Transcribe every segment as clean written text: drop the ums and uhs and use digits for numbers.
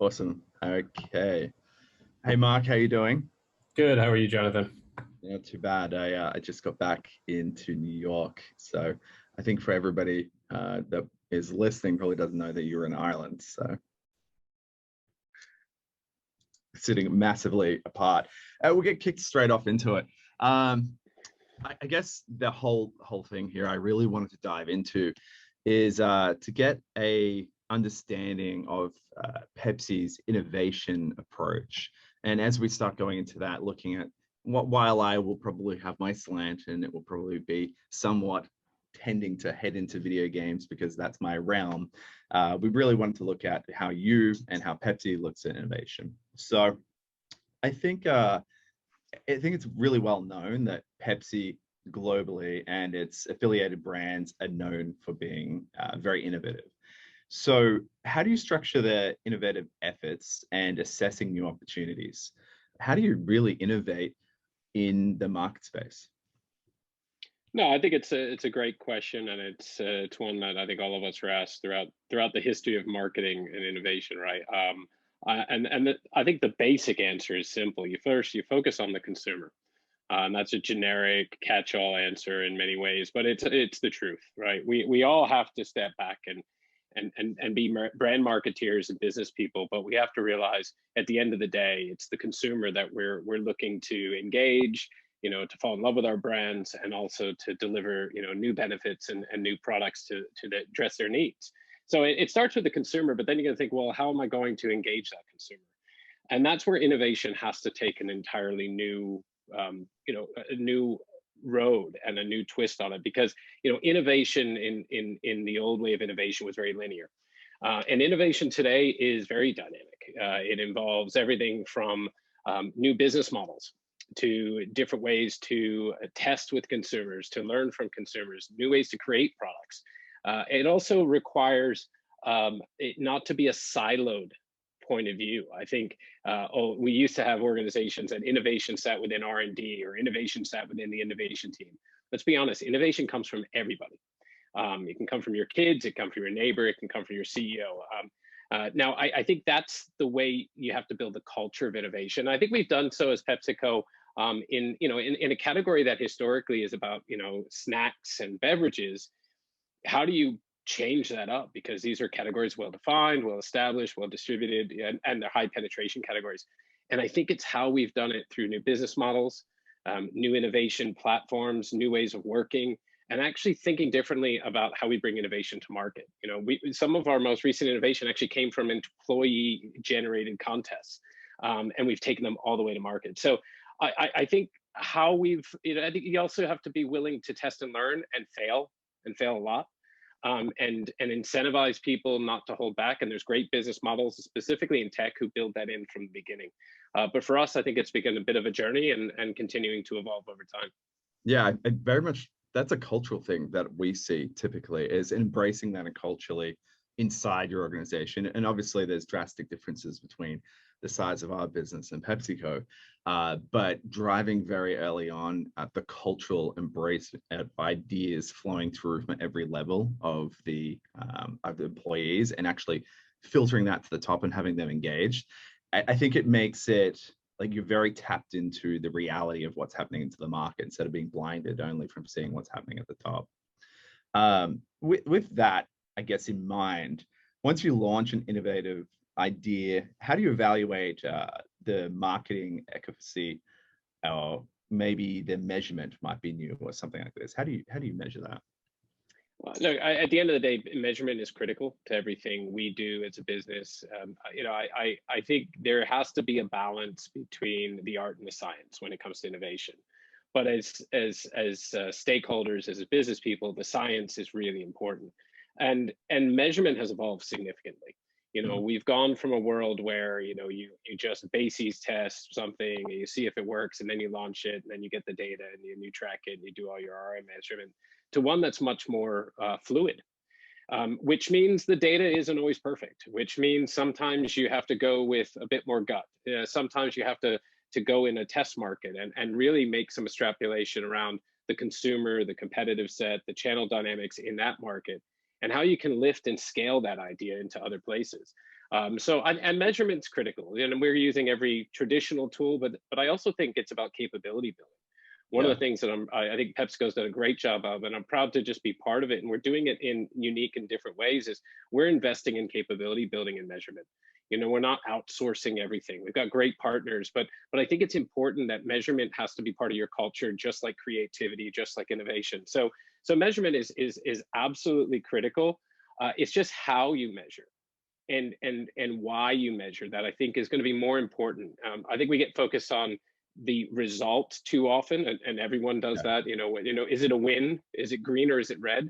Awesome. Okay. Hey, Mark, how you doing? Good. How are you, Jonathan? Not too bad. I just got back into New York, so I think for everybody that is listening probably doesn't know that you're in Ireland, so sitting massively apart. We'll get kicked straight off into it. I guess the whole thing here I really wanted to dive into is to get a understanding of Pepsi's innovation approach. And as we start going into that, looking at while I will probably have my slant and it will probably be somewhat tending to head into video games because that's my realm, we really wanted to look at how you and how Pepsi looks at innovation. So I think it's really well known that Pepsi globally and its affiliated brands are known for being very innovative. So how do you structure the innovative efforts and assessing new opportunities? How do you really innovate in the market space? No, I think it's a great question, and it's one that I think all of us are asked throughout the history of marketing and innovation, right? I think the basic answer is simple. You focus on the consumer. That's a generic catch-all answer in many ways, but it's the truth, right? We all have to step back and be brand marketeers and business people, but we have to realize at the end of the day, it's the consumer that we're looking to engage, to fall in love with our brands, and also to deliver, new benefits and new products to address their needs. So it starts with the consumer, but then you got to think, well, how am I going to engage that consumer? And that's where innovation has to take an entirely new, a new road and a new twist on it, because innovation in the old way of innovation was very linear, and innovation today is very dynamic. It involves everything from new business models to different ways to test with consumers, to learn from consumers, new ways to create products. It also requires it not to be a siloed point of view. I think we used to have organizations that innovation sat within R&D or innovation sat within the innovation team. Let's be honest, innovation comes from everybody. It can come from your kids, it can come from your neighbor, it can come from your CEO. Now, I think that's the way you have to build a culture of innovation. I think we've done so as PepsiCo in a category that historically is about snacks and beverages. How do you change that up, because these are categories well defined, well established, well distributed, and they're high penetration categories. And I think it's how we've done it through new business models, new innovation platforms, new ways of working, and actually thinking differently about how we bring innovation to market. Some of our most recent innovation actually came from employee generated contests, and we've taken them all the way to market. So I think how I think you also have to be willing to test and learn and fail a lot. And incentivize people not to hold back. And there's great business models, specifically in tech, who build that in from the beginning. But for us, I think it's become a bit of a journey and continuing to evolve over time. Yeah, I very much, that's a cultural thing that we see typically, is embracing that culturally inside your organization. And obviously there's drastic differences between the size of our business and PepsiCo, but driving very early on at the cultural embrace of ideas flowing through from every level of the employees, and actually filtering that to the top and having them engaged. I think it makes it like you're very tapped into the reality of what's happening into the market instead of being blinded only from seeing what's happening at the top. With that, I guess, in mind, once you launch an innovative idea, how do you evaluate the marketing efficacy, or maybe the measurement might be new or something like this? How do you measure that? Well, look, at the end of the day, measurement is critical to everything we do as a business. I think there has to be a balance between the art and the science when it comes to innovation. But as stakeholders, as business people, the science is really important, and measurement has evolved significantly. We've gone from a world where you just bases test something, and you see if it works, and then you launch it, and then you get the data, and you track it, and you do all your ROI measurement, to one that's much more fluid, which means the data isn't always perfect, which means sometimes you have to go with a bit more gut. Sometimes you have to go in a test market and really make some extrapolation around the consumer, the competitive set, the channel dynamics in that market, and how you can lift and scale that idea into other places. And measurement's critical, and we're using every traditional tool, but I also think it's about capability building. One of the things that I think PepsiCo's done a great job of, and I'm proud to just be part of it, and we're doing it in unique and different ways, is we're investing in capability building and measurement. We're not outsourcing everything. We've got great partners, but I think it's important that measurement has to be part of your culture, just like creativity, just like innovation. So measurement is absolutely critical. It's just how you measure and why you measure that, I think, is going to be more important. I think we get focused on the result too often, and everyone does that. Is it a win? Is it green or is it red?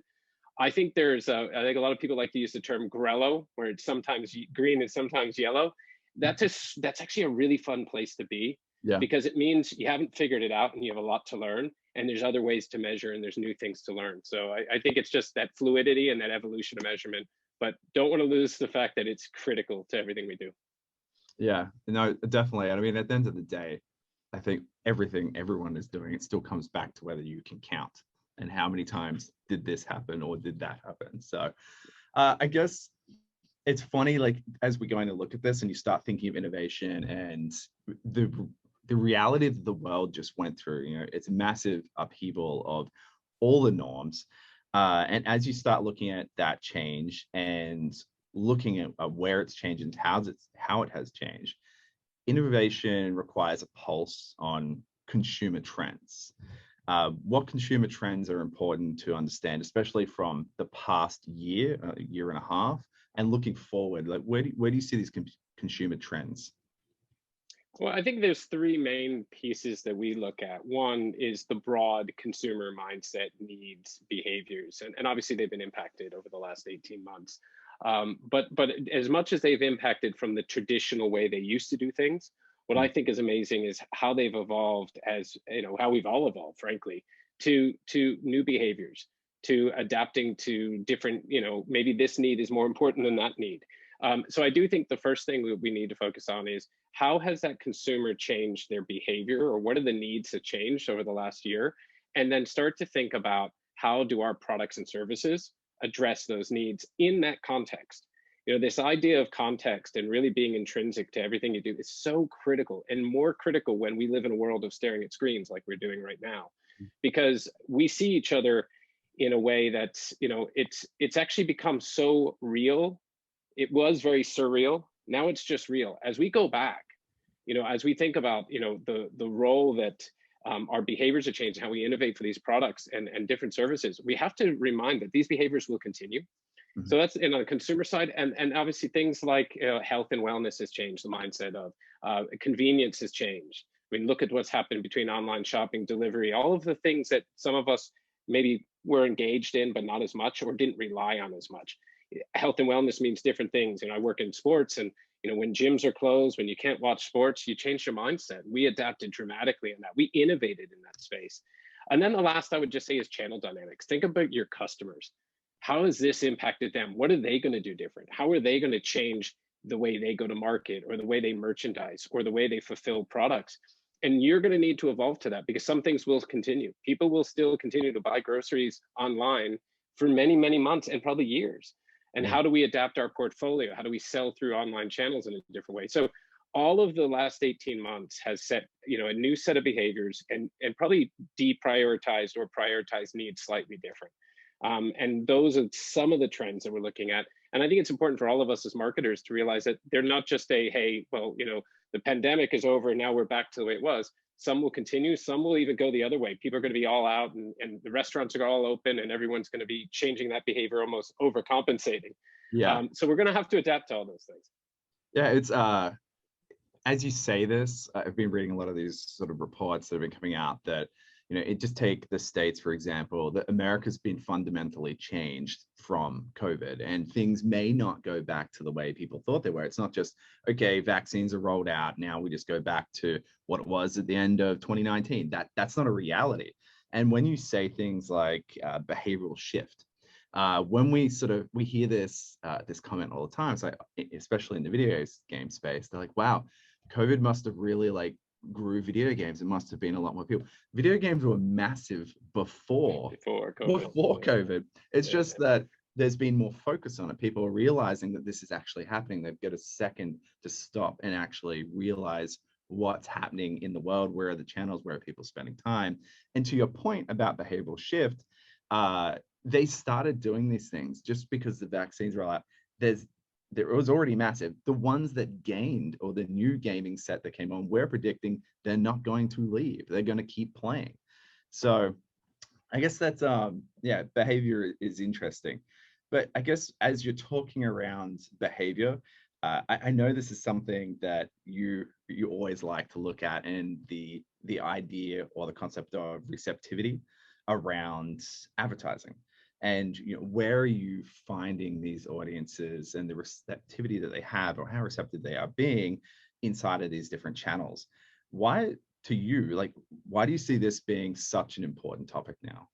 I think I think a lot of people like to use the term grello, where it's sometimes green and sometimes yellow. That's actually a really fun place to be, because it means you haven't figured it out and you have a lot to learn, and there's other ways to measure and there's new things to learn. So I think it's just that fluidity and that evolution of measurement, but don't want to lose the fact that it's critical to everything we do. Yeah, no, definitely. I mean, at the end of the day, I think everything everyone is doing, it still comes back to whether you can count and how many times did this happen or did that happen. So I guess it's funny, like, as we're going to look at this and you start thinking of innovation and the reality that the world just went through, it's a massive upheaval of all the norms. And as you start looking at that change and looking at where it's changed and how it has changed, innovation requires a pulse on consumer trends. What consumer trends are important to understand, especially from the past year and a half, and looking forward? Like, where do you see these consumer trends? Well, I think there's three main pieces that we look at. One is the broad consumer mindset, needs, behaviors, and obviously they've been impacted over the last 18 months. But as much as they've impacted from the traditional way they used to do things, what I think is amazing is how they've evolved, as how we've all evolved, frankly, to new behaviors, to adapting to different, maybe this need is more important than that need. So I do think the first thing we need to focus on is how has that consumer changed their behavior, or what are the needs that changed over the last year? And then start to think about how do our products and services address those needs in that context. This idea of context and really being intrinsic to everything you do is so critical, and more critical when we live in a world of staring at screens like we're doing right now, because we see each other in a way that's, it's actually become so real. It was very surreal. Now it's just real. As we go back, as we think about, the role that our behaviors have changed, how we innovate for these products and different services, we have to remind that these behaviors will continue. Mm-hmm. So that's on the consumer side, and obviously things like health and wellness has changed. The mindset of convenience has changed. I mean, look at what's happened between online shopping, delivery, all of the things that some of us maybe were engaged in, but not as much, or didn't rely on as much. Health and wellness means different things. I work in sports, and when gyms are closed, when you can't watch sports, you change your mindset. We adapted dramatically in that. We innovated in that space. And then the last I would just say is channel dynamics. Think about your customers. How has this impacted them? What are they going to do different? How are they going to change the way they go to market, or the way they merchandise, or the way they fulfill products? And you're going to need to evolve to that, because some things will continue. People will still continue to buy groceries online for many, many months and probably years. And how do we adapt our portfolio? How do we sell through online channels in a different way? So all of the last 18 months has set, a new set of behaviors, and probably deprioritized or prioritized needs slightly different. And those are some of the trends that we're looking at. And I think it's important for all of us as marketers to realize that they're not just hey, well, the pandemic is over and now we're back to the way it was. Some will continue, some will even go the other way. People are going to be all out, and the restaurants are all open, and everyone's going to be changing that behavior, almost overcompensating. Yeah. So we're going to have to adapt to all those things. Yeah, it's as you say this, I've been reading a lot of these sort of reports that have been coming out that, it just take the States, for example, that America's been fundamentally changed from COVID, and things may not go back to the way people thought they were. It's not just, okay, vaccines are rolled out, now we just go back to what it was at the end of 2019. That's not a reality. And when you say things like behavioral shift, when we hear this comment all the time, it's like, especially in the video game space, they're like, wow, COVID must have really grew video games. It must have been a lot more people. Video games were massive before COVID. It's just that there's been more focus on it. People are realizing that this is actually happening. They've got a second to stop and actually realize what's happening in the world. Where are the channels? Where are people spending time? And to your point about behavioral shift, they started doing these things just because the vaccines were out. There was already massive. The ones that gained, or the new gaming set that came on, we're predicting they're not going to leave. They're going to keep playing. So I guess that's yeah, behavior is interesting. But I guess as you're talking around behavior, I know this is something that you always like to look at, and the idea or the concept of receptivity around advertising. And where are you finding these audiences and the receptivity that they have, or how receptive they are being inside of these different channels? Why, to you, like, why do you see this being such an important topic now?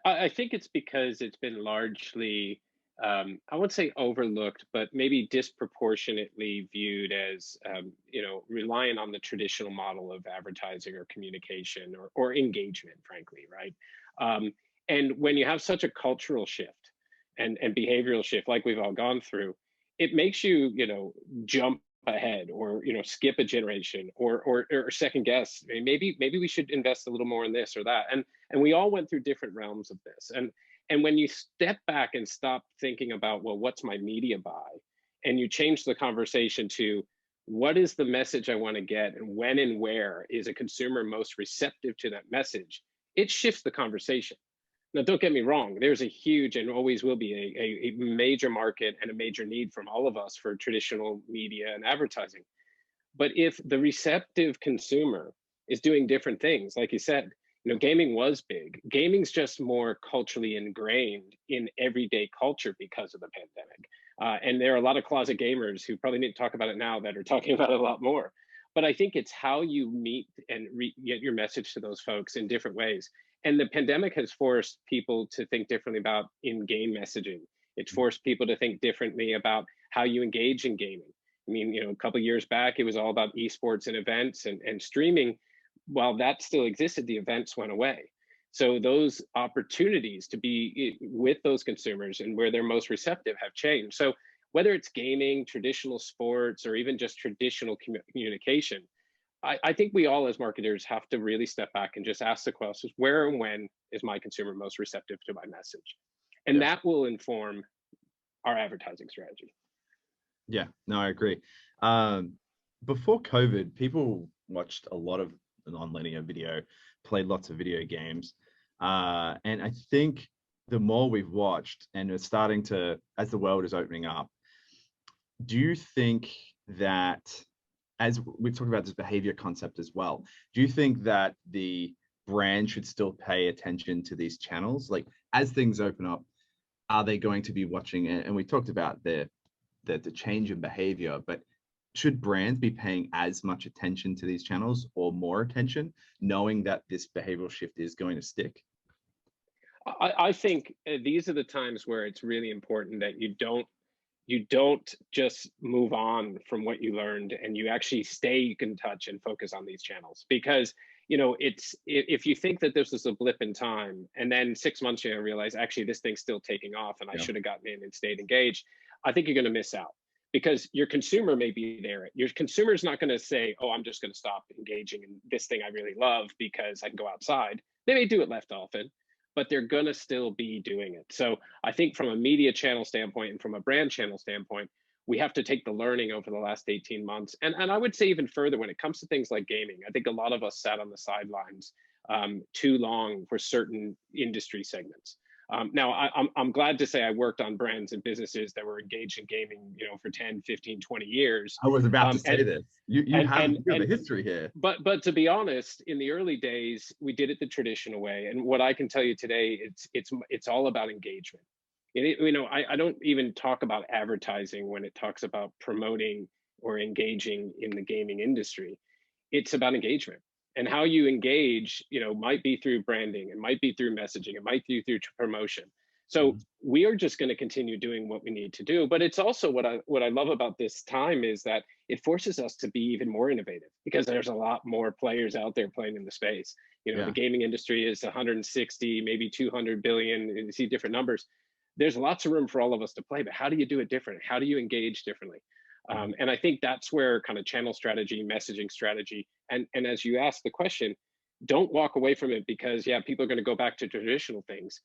I think it's because it's been largely, I wouldn't say overlooked, but maybe disproportionately viewed as, reliant on the traditional model of advertising or communication or engagement, frankly, right? And when you have such a cultural shift and behavioral shift like we've all gone through, it makes you, jump ahead, or skip a generation, or second guess. I mean, maybe we should invest a little more in this or that. And we all went through different realms of this. And when you step back and stop thinking about, well, what's my media buy, and you change the conversation to what is the message I want to get, and when and where is a consumer most receptive to that message, it shifts the conversation. Now, don't get me wrong, there's a huge and always will be a major market and a major need from all of us for traditional media and advertising. But if the receptive consumer is doing different things, like you said, gaming was big. Gaming's just more culturally ingrained in everyday culture because of the pandemic. And there are a lot of closet gamers who probably need to talk about it now that are talking about it a lot more. But I think it's how you meet and get your message to those folks in different ways. And the pandemic has forced people to think differently about in-game messaging. It's forced people to think differently about how you engage in gaming. I mean, a couple of years back, it was all about esports and events and streaming. While that still existed, the events went away. So those opportunities to be with those consumers and where they're most receptive have changed. So whether it's gaming, traditional sports, or even just traditional communication, I think we all as marketers have to really step back and just ask the questions, where and when is my consumer most receptive to my message? And that will inform our advertising strategy. Yeah, no, I agree. Before COVID, people watched a lot of non-linear video, played lots of video games. And I think the more we've watched, and it's starting to, as the world is opening up, do you think that, as we talk about this behavior concept as well, do you think that the brand should still pay attention to these channels? Like, as things open up, are they going to be watching it? And we talked about the change in behavior, but should brands be paying as much attention to these channels or more attention, knowing that this behavioral shift is going to stick? I think these are the times where it's really important that you don't just move on from what you learned, and you actually stay in touch and focus on these channels. Because it's, if you think that this is a blip in time, and then 6 months you realize actually this thing's still taking off and I should have gotten in and stayed engaged, I think you're going to miss out. Because your consumer may be there. Your consumer is not going to say, oh, I'm just going to stop engaging in this thing I really love because I can go outside. They may do it less often, but they're going to still be doing it. So I think from a media channel standpoint and from a brand channel standpoint, we have to take the learning over the last 18 months. And I would say even further when it comes to things like gaming, I think a lot of us sat on the sidelines too long for certain industry segments. Now, I'm glad to say I worked on brands and businesses that were engaged in gaming, for 10, 15, 20 years. I was about to say this. You have a history here. But to be honest, in the early days, we did it the traditional way. And what I can tell you today, it's all about engagement. I don't even talk about advertising when it talks about promoting or engaging in the gaming industry. It's about engagement. And how you engage, might be through branding, it might be through messaging, it might be through promotion. So we are just going to continue doing what we need to do. But it's also what I love about this time is that it forces us to be even more innovative, because there's a lot more players out there playing in the space. The gaming industry is 160, maybe 200 billion, and you see different numbers. there's lots of room for all of us to play, but how do you do it different? How do you engage differently? And I think that's where kind of channel strategy, messaging strategy, and as you ask the question, don't walk away from it because yeah, people are going to go back to traditional things.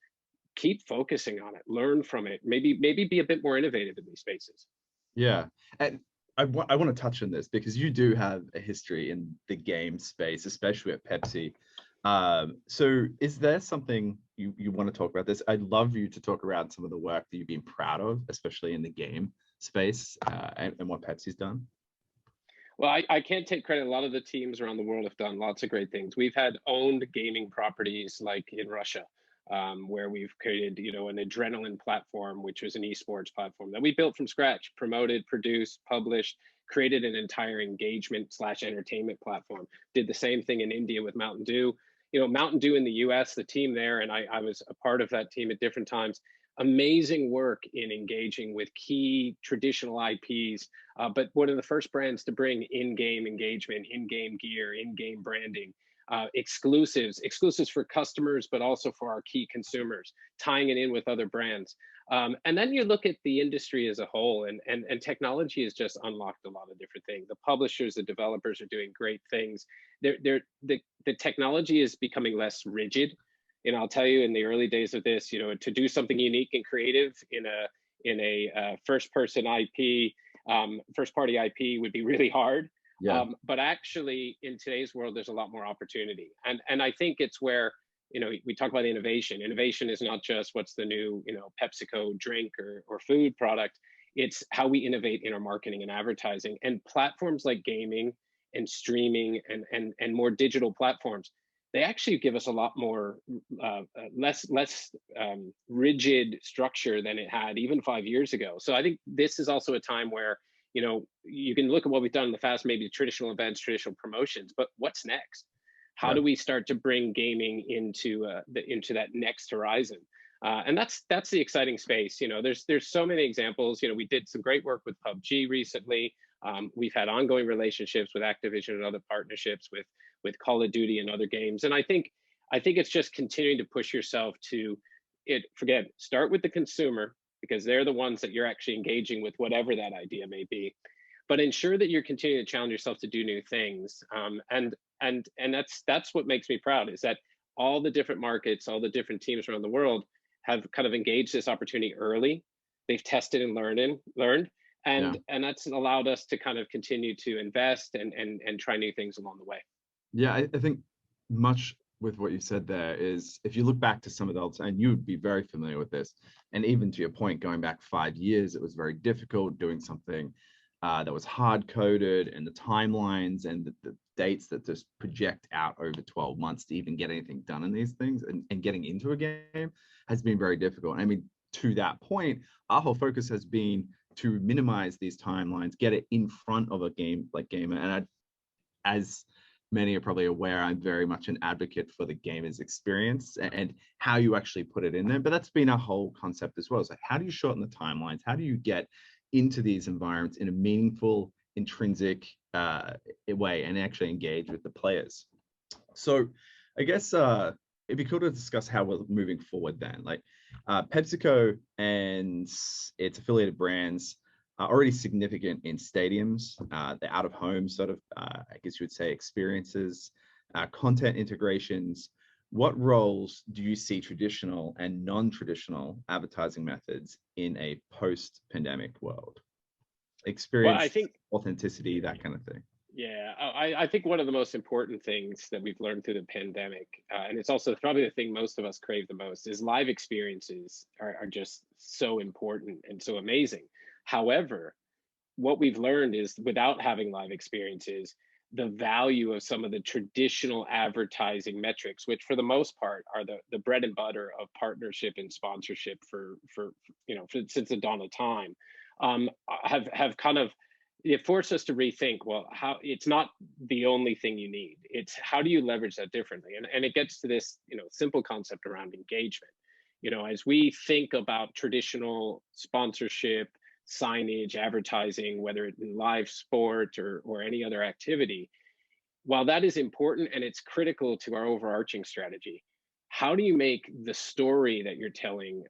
Keep focusing on it, learn from it, maybe be a bit more innovative in these spaces. Yeah. And I want to touch on this because you do have a history in the game space, especially at Pepsi. So is there something you want to talk about this? I'd love you to talk around some of the work that you've been proud of, especially in the game space, and what Pepsi's done. Well, I can't take credit. A lot of the teams around the world have done lots of great things. We've had owned gaming properties like in Russia, where we've created, an adrenaline platform, which was an esports platform that we built from scratch, promoted, produced, published, created an entire engagement / entertainment platform. Did the same thing in India with Mountain Dew. Mountain Dew in the US, the team there, and I was a part of that team at different times. Amazing work in engaging with key traditional IPs, but one of the first brands to bring in-game engagement, in-game gear, in-game branding, exclusives for customers, but also for our key consumers, tying it in with other brands. And then you look at the industry as a whole, and technology has just unlocked a lot of different things. The publishers, the developers are doing great things. The technology is becoming less rigid. I'll tell you, in the early days of this, to do something unique and creative in a first-party IP would be really hard. Yeah. But actually, in today's world, there's a lot more opportunity, and I think it's where we talk about innovation. Innovation is not just what's the new PepsiCo drink or food product. It's how we innovate in our marketing and advertising, and platforms like gaming and streaming and more digital platforms. They actually give us a lot more less rigid structure than it had even 5 years ago. So I think this is also a time where you can look at what we've done in the past, maybe traditional events, traditional promotions, but what's next? How do we start to bring gaming into that next horizon? And that's the exciting space. There's so many examples. We did some great work with PUBG recently. We've had ongoing relationships with Activision and other partnerships with Call of Duty and other games. And I think it's just continuing to push yourself to start with the consumer, because they're the ones that you're actually engaging with, whatever that idea may be. But ensure that you're continuing to challenge yourself to do new things. And that's what makes me proud, is that all the different markets, all the different teams around the world have kind of engaged this opportunity early. They've tested and learned. And that's allowed us to kind of continue to invest and try new things along the way. Yeah, I think much with what you said there is, if you look back to some of the old, and you would be very familiar with this, and even to your point, going back 5 years, it was very difficult doing something that was hard coded, and the timelines and the dates that just project out over 12 months to even get anything done in these things and getting into a game has been very difficult. I mean, to that point, our whole focus has been to minimize these timelines, get it in front of a game like Gamer. And as many are probably aware, I'm very much an advocate for the gamer's experience and how you actually put it in there. But that's been our whole concept as well. It's like, how do you shorten the timelines? How do you get into these environments in a meaningful, intrinsic way and actually engage with the players? So I guess it'd be cool to discuss how we're moving forward then. Like PepsiCo and its affiliated brands are already significant in stadiums, the out-of-home sort of, I guess you would say, experiences, content integrations. What roles do you see traditional and non-traditional advertising methods in a post-pandemic world? Experience, Well, I think authenticity, that kind of thing. Yeah, I think one of the most important things that we've learned through the pandemic, and it's also probably the thing most of us crave the most, is live experiences are just so important and so amazing. However, what we've learned is, without having live experiences, the value of some of the traditional advertising metrics, which for the most part are the bread and butter of partnership and sponsorship since the dawn of time, have kind of, it forced us to rethink, well, how it's not the only thing you need. It's how do you leverage that differently? And it gets to this, simple concept around engagement. As we think about traditional sponsorship, signage, advertising, whether it's in live sport or any other activity, while that is important and it's critical to our overarching strategy, how do you make the story that you're telling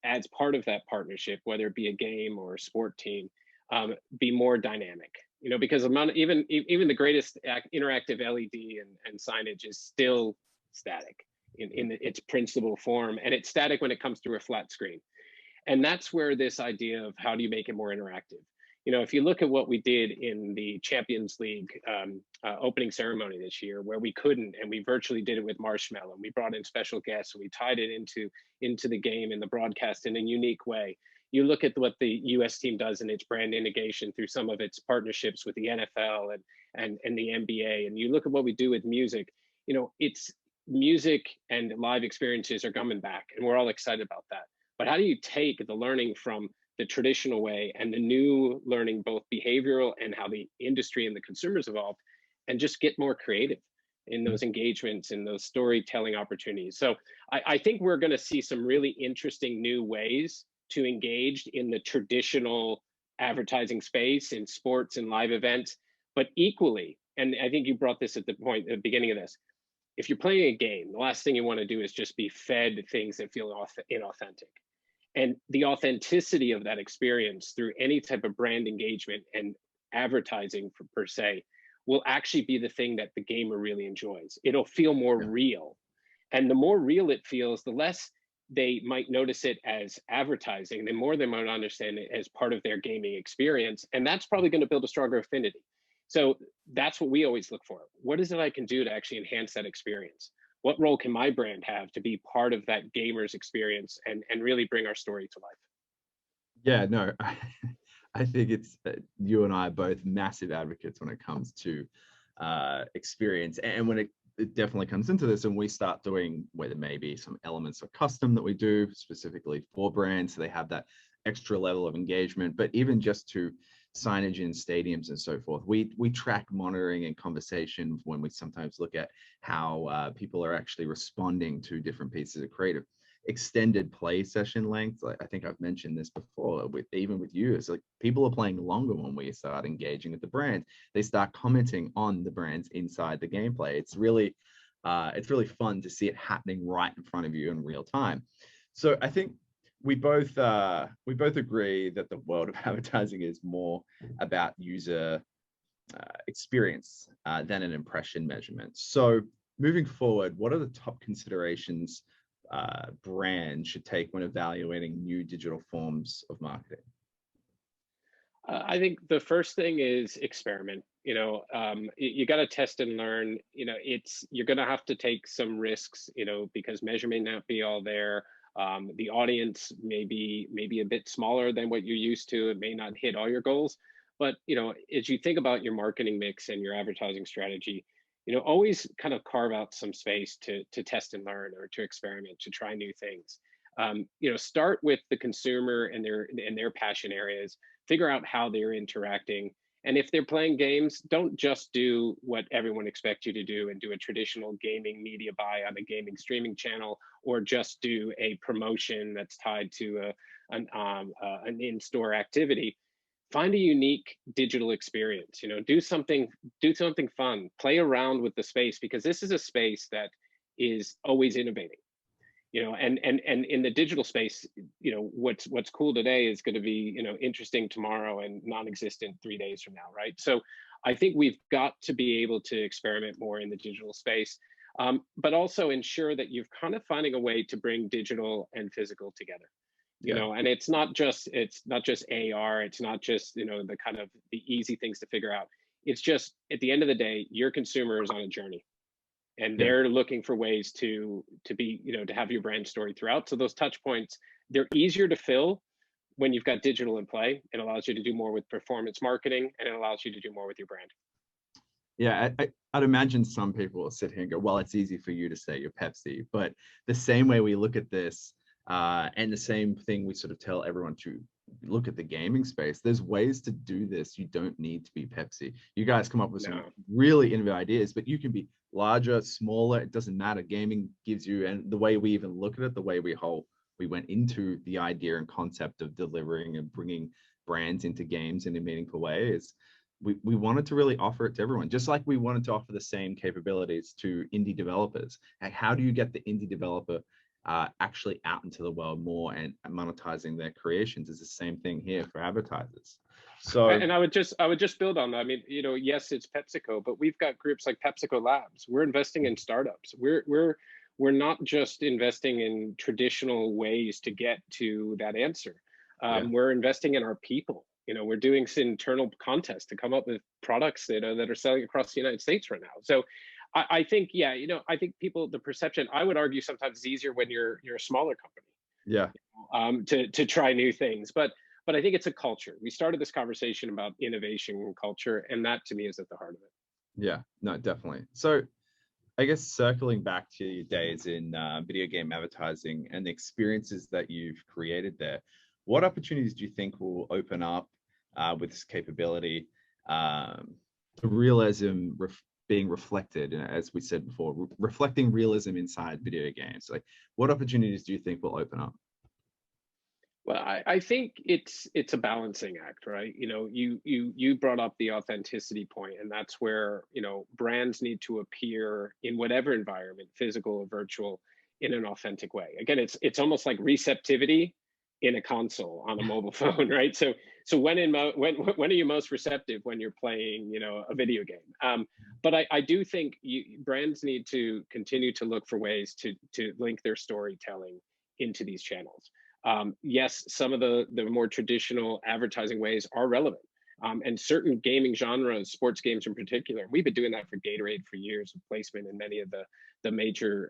as part of that partnership, whether it be a game or a sport team, be more dynamic. Because even the greatest interactive LED and signage is still static in its principal form, and it's static when it comes through a flat screen. And that's where this idea of how do you make it more interactive. If you look at what we did in the Champions League opening ceremony this year, where we couldn't, and we virtually did it with Marshmallow, and we brought in special guests, and we tied it into the game and the broadcast in a unique way. You look at what the U.S. team does in its brand integration through some of its partnerships with the NFL and the NBA, and you look at what we do with music. It's music and live experiences are coming back, and we're all excited about that. But how do you take the learning from the traditional way and the new learning, both behavioral and how the industry and the consumers evolved, and just get more creative in those engagements and those storytelling opportunities? So I think we're going to see some really interesting new ways to engage in the traditional advertising space in sports and live events, but equally, and I think you brought this at the beginning of this, if you're playing a game, the last thing you want to do is just be fed things that feel inauthentic. And the authenticity of that experience through any type of brand engagement and advertising per se will actually be the thing that the gamer really enjoys. It'll feel more real. And the more real it feels, the less they might notice it as advertising, the more they might understand it as part of their gaming experience. And that's probably going to build a stronger affinity. So that's what we always look for. What is it I can do to actually enhance that experience? What role can my brand have to be part of that gamer's experience and really bring our story to life? Yeah, no, I think it's you and I are both massive advocates when it comes to experience. And when it definitely comes into this, and we start doing where there may be some elements of custom that we do specifically for brands, so they have that extra level of engagement, but even just to signage in stadiums and so forth, we track monitoring and conversation when we sometimes look at how people are actually responding to different pieces of creative. Extended play session lengths, I think I've mentioned this before, even with you, it's like people are playing longer when we start engaging with the brand. They start commenting on the brands inside the gameplay. It's really fun to see it happening right in front of you in real time. So I think we both agree that the world of advertising is more about user experience than an impression measurement. So moving forward, what are the top considerations brands should take when evaluating new digital forms of marketing? I think the first thing is experiment. You got to test and learn. You're going to have to take some risks. Because measurement may not be all there. The audience may be a bit smaller than what you're used to. It may not hit all your goals. But as you think about your marketing mix and your advertising strategy, always kind of carve out some space to test and learn, or to experiment, to try new things. Start with the consumer and their passion areas. Figure out how they're interacting. And if they're playing games, don't just do what everyone expects you to do and do a traditional gaming media buy on a gaming streaming channel, or just do a promotion that's tied to an in-store activity. Find a unique digital experience. Do something fun. Play around with the space, because this is a space that is always innovating. And in the digital space, what's cool today is going to be, interesting tomorrow and non-existent 3 days from now, right? So I think we've got to be able to experiment more in the digital space, but also ensure that you're kind of finding a way to bring digital and physical together. And it's not just AR, it's not just, the kind of the easy things to figure out. It's just, at the end of the day, your consumer is on a journey. And they're looking for ways to be, to have your brand story throughout. So those touch points, they're easier to fill when you've got digital in play. It allows you to do more with performance marketing, and it allows you to do more with your brand. Yeah, I'd imagine some people will sit here and go, well, it's easy for you to say you're Pepsi. But the same way we look at this, and the same thing we sort of tell everyone to look at the gaming space, there's ways to do this. You don't need to be Pepsi. You guys come up with some really innovative ideas, but you can be larger, smaller, it doesn't matter. Gaming gives you, and the way we even look at it, the way we went into the idea and concept of delivering and bringing brands into games in a meaningful way is we wanted to really offer it to everyone, just like we wanted to offer the same capabilities to indie developers. Like, how do you get the indie developer actually out into the world more and monetizing their creations is the same thing here for advertisers. So, and I would just build on that. I mean, yes, it's PepsiCo, but we've got groups like PepsiCo Labs. We're investing in startups. We're not just investing in traditional ways to get to that answer. We're investing in our people. We're doing internal contests to come up with products that are selling across the United States right now. So I think, I think the perception, I would argue sometimes it's easier when you're a smaller company. Yeah. To try new things. But I think it's a culture. We started this conversation about innovation and culture, and that to me is at the heart of it. Yeah, no, definitely. So I guess circling back to your days in video game advertising and the experiences that you've created there, what opportunities do you think will open up with this capability, the realism being reflected, as we said before, reflecting realism inside video games? Like, what opportunities do you think will open up? Well, I think it's a balancing act, right? You brought up the authenticity point, and that's where brands need to appear in whatever environment, physical or virtual, in an authentic way. Again, it's almost like receptivity in a console on a mobile phone, right? So when are you most receptive? When you're playing a video game. But I do think brands need to continue to look for ways to link their storytelling into these channels. Yes, some of the more traditional advertising ways are relevant. And certain gaming genres, sports games in particular, we've been doing that for Gatorade for years, with placement in many of the major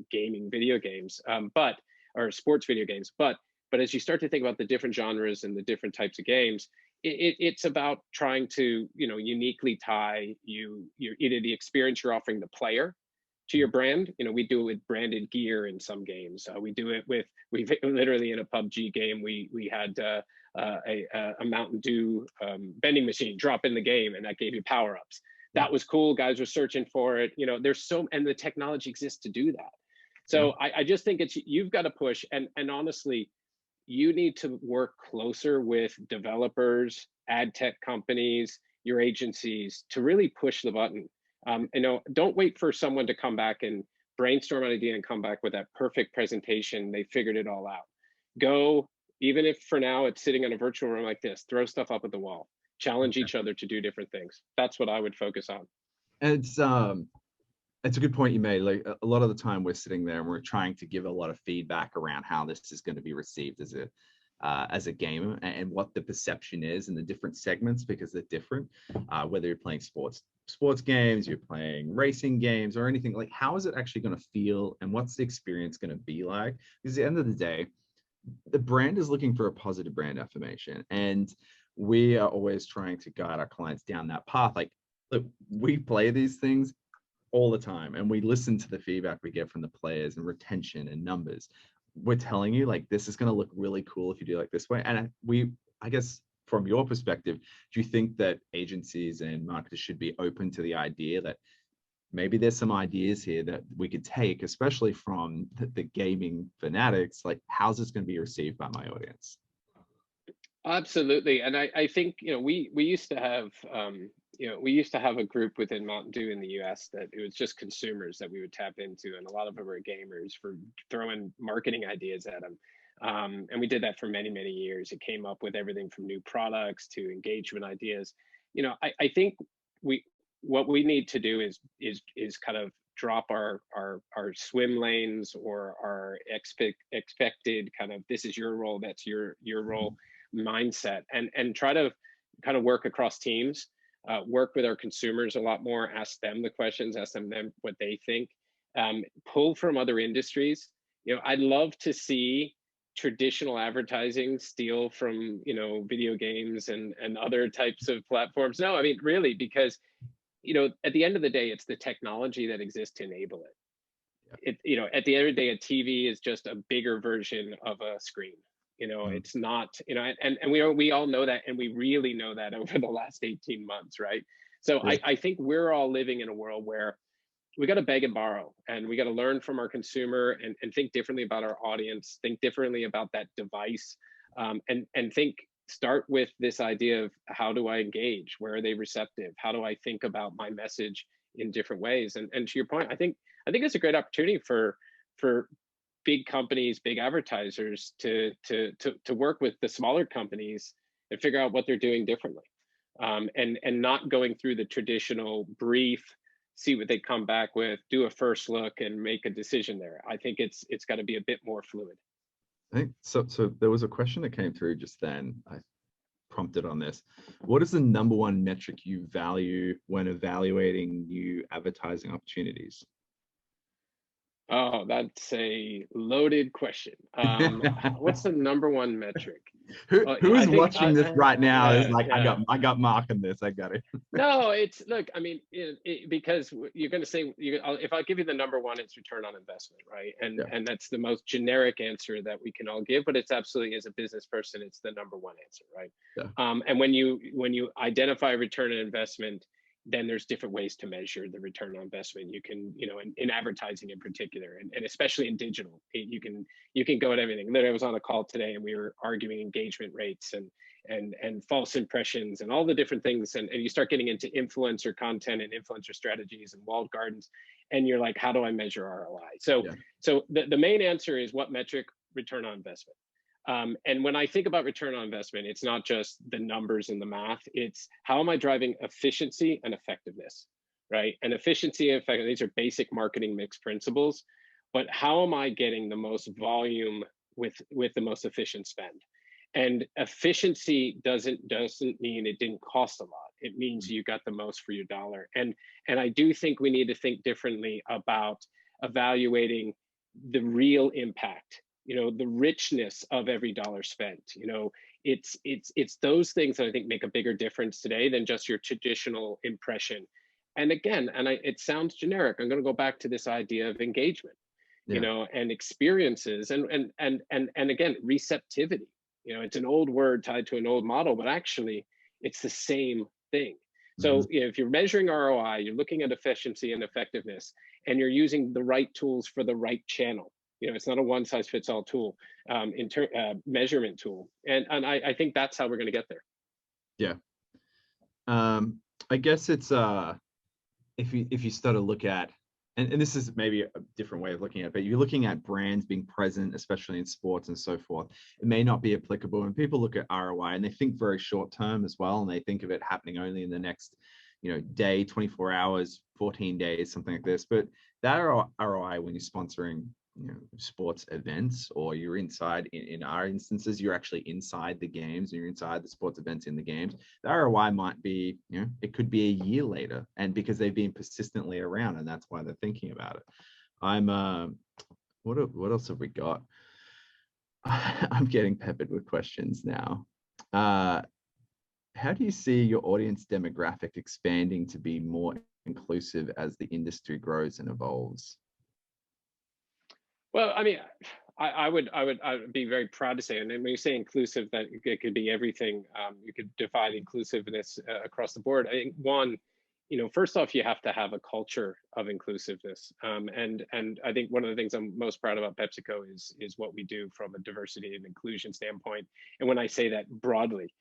gaming video games, or sports video games. But as you start to think about the different genres and the different types of games, it's about trying to uniquely tie either the experience you're offering the player to your brand. We do it with branded gear in some games. We literally in a PUBG game, we had a Mountain Dew vending machine drop in the game, and that gave you power-ups. That was cool. Guys were searching for it. And the technology exists to do that. So I just think you've got to push, and honestly, you need to work closer with developers, ad tech companies, your agencies, to really push the button. Don't wait for someone to come back and brainstorm an idea and come back with that perfect presentation. They figured it all out. Go, even if for now it's sitting in a virtual room like this, throw stuff up at the wall, challenge each other to do different things. That's what I would focus on. And it's a good point you made. Like, a lot of the time we're sitting there and we're trying to give a lot of feedback around how this is going to be received as a game, and what the perception is in the different segments, because they're different. Whether you're playing sports games, you're playing racing games, or anything, like, how is it actually going to feel, and what's the experience going to be like? Because at the end of the day, the brand is looking for a positive brand affirmation, and we are always trying to guide our clients down that path. Like, look, we play these things all the time, and we listen to the feedback we get from the players and retention and numbers. We're telling you, like, this is going to look really cool if you do like this way. And I guess from your perspective, do you think that agencies and marketers should be open to the idea that maybe there's some ideas here that we could take, especially from the gaming fanatics? Like, how's this going to be received by my audience? Absolutely. And I think, we used to have, a group within Mountain Dew in the US that it was just consumers that we would tap into. And a lot of them were gamers, for throwing marketing ideas at them. And we did that for many, many years. It came up with everything from new products to engagement ideas. I think what we need to do is kind of drop our swim lanes, or our expected kind of, this is your role, that's your role mindset, and try to kind of work across teams, work with our consumers a lot more, ask them the questions, ask them what they think, pull from other industries. I'd love to see traditional advertising steal from video games and other types of platforms. No, I mean, really, because at the end of the day, it's the technology that exists to enable it. At the end of the day, a TV is just a bigger version of a screen. It's not, and we all know that, and we really know that over the last 18 months, right? So I think we're all living in a world where we got to beg and borrow, and we got to learn from our consumer, and think differently about our audience, think differently about that device, and start with this idea of, how do I engage? Where are they receptive? How do I think about my message in different ways? And to your point, I think it's a great opportunity for big companies, big advertisers to work with the smaller companies and figure out what they're doing differently, and not going through the traditional brief, see what they come back with, do a first look, and make a decision there. I think it's got to be a bit more fluid. I think so. So there was a question that came through just then. I prompted on this. What is the number one metric you value when evaluating new advertising opportunities? Oh, that's a loaded question. What's the number one metric? Who is watching this right now is like, yeah. I got Mark on this. I got it. No, look, I mean, because you're going to say, if I give you the number one, it's return on investment, right? And that's the most generic answer that we can all give, but it's absolutely, as a business person, it's the number one answer, right? Yeah. And when you identify return on investment, then there's different ways to measure the return on investment. You can, in advertising in particular, and especially in digital, you can go at everything. Literally, I was on a call today and we were arguing engagement rates and false impressions and all the different things. And you start getting into influencer content and influencer strategies and walled gardens. And you're like, how do I measure ROI? So the main answer is, what metric? Return on investment. And when I think about return on investment, it's not just the numbers and the math, it's how am I driving efficiency and effectiveness, right? And efficiency and effectiveness, these are basic marketing mix principles, but how am I getting the most volume with the most efficient spend? And efficiency doesn't mean it didn't cost a lot. It means you got the most for your dollar. And I do think we need to think differently about evaluating the real impact, the richness of every dollar spent. It's those things that I think make a bigger difference today than just your traditional impression. And again, it sounds generic, I'm going to go back to this idea of engagement, and experiences, and again, receptivity. It's an old word tied to an old model, but actually it's the same thing. So if you're measuring ROI, you're looking at efficiency and effectiveness, and you're using the right tools for the right channel. It's not a one size fits all tool, measurement tool. And I think that's how we're going to get there. Yeah. I guess it's if you start to look at, and this is maybe a different way of looking at it, but you're looking at brands being present, especially in sports and so forth, it may not be applicable. When people look at ROI, and they think very short term as well, and they think of it happening only in the next day, 24 hours, 14 days, something like this. But that ROI, when you're sponsoring sports events, or you're inside, in our instances, you're actually inside the games, and you're inside the sports events in the games, the ROI might be, it could be a year later, and because they've been persistently around, and that's why they're thinking about it. What else have we got? I'm getting peppered with questions now. How do you see your audience demographic expanding to be more inclusive as the industry grows and evolves? Well, I mean, I would be very proud to say, and when you say inclusive, that it could be everything. You could define inclusiveness across the board. I think one, first off, you have to have a culture of inclusiveness. And I think one of the things I'm most proud about PepsiCo is what we do from a diversity and inclusion standpoint. And when I say that broadly,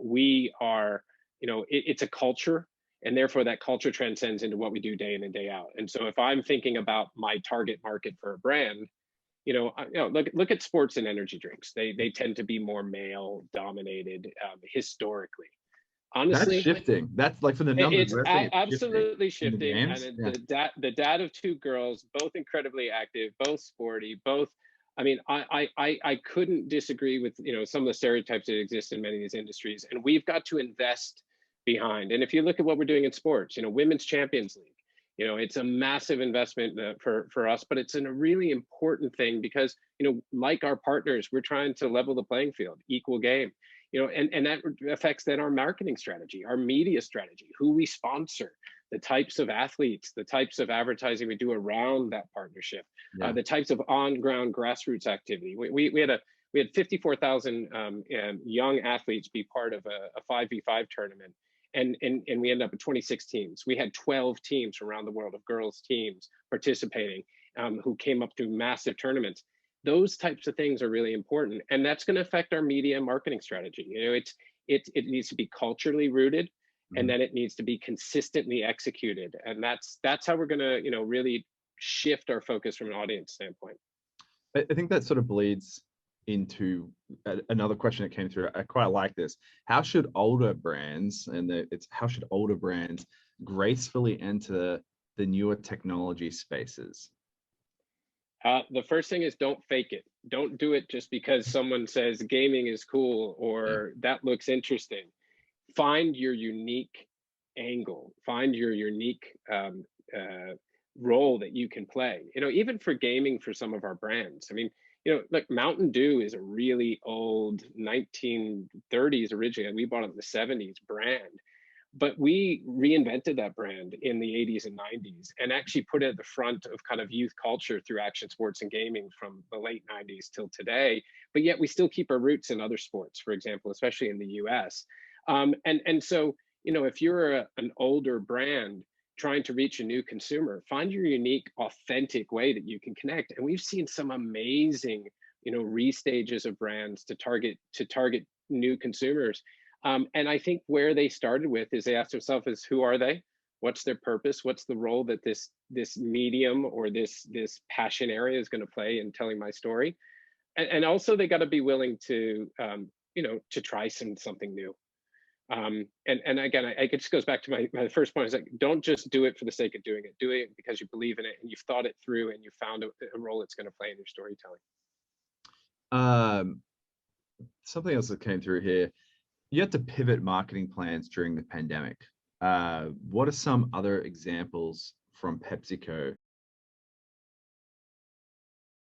we are, it's a culture. And therefore, that culture transcends into what we do day in and day out. And so if I'm thinking about my target market for a brand, look at sports and energy drinks. They tend to be more male dominated historically. Honestly, that's shifting. That's like for the numbers. It's absolutely shifting. And yeah. the dad of two girls, both incredibly active, both sporty, both. I mean, I couldn't disagree with some of the stereotypes that exist in many of these industries, and we've got to invest behind. And if you look at what we're doing in sports, Women's Champions League, it's a massive investment for us, but it's a really important thing because, like our partners, we're trying to level the playing field, equal game, and that affects then our marketing strategy, our media strategy, who we sponsor, the types of athletes, the types of advertising we do around that partnership, the types of on-ground grassroots activity. We had 54,000 young athletes be part of a 5v5 tournament. And we ended up with 26 teams. We had 12 teams around the world of girls teams participating, who came up through massive tournaments. Those types of things are really important, and that's going to affect our media and marketing strategy. It needs to be culturally rooted, and then it needs to be consistently executed, and that's how we're going to really shift our focus from an audience standpoint. I think that sort of bleeds into another question that came through. I quite like this. How should older brands, and how should older brands gracefully enter the newer technology spaces? The first thing is don't fake it. Don't do it just because someone says gaming is cool or that looks interesting. Find your unique angle. Find your unique role that you can play. Even for gaming, for some of our brands. I mean, like Mountain Dew is a really old 1930s originally. We bought it in the 70s brand, but we reinvented that brand in the 80s and 90s and actually put it at the front of kind of youth culture through action sports and gaming from the late 90s till today. But yet we still keep our roots in other sports, for example, especially in the US. And so, if you're an older brand trying to reach a new consumer, find your unique, authentic way that you can connect. And we've seen some amazing, restages of brands to target new consumers. And I think where they started with is they asked themselves is, who are they? What's their purpose? What's the role that this medium or this passion area is going to play in telling my story? And also they got to be willing to, to try something new. And again, it just goes back to my first point is like, don't just do it for the sake of doing it. Do it because you believe in it and you've thought it through and you found a role it's going to play in your storytelling. Something else that came through here. You had to pivot marketing plans during the pandemic. What are some other examples from PepsiCo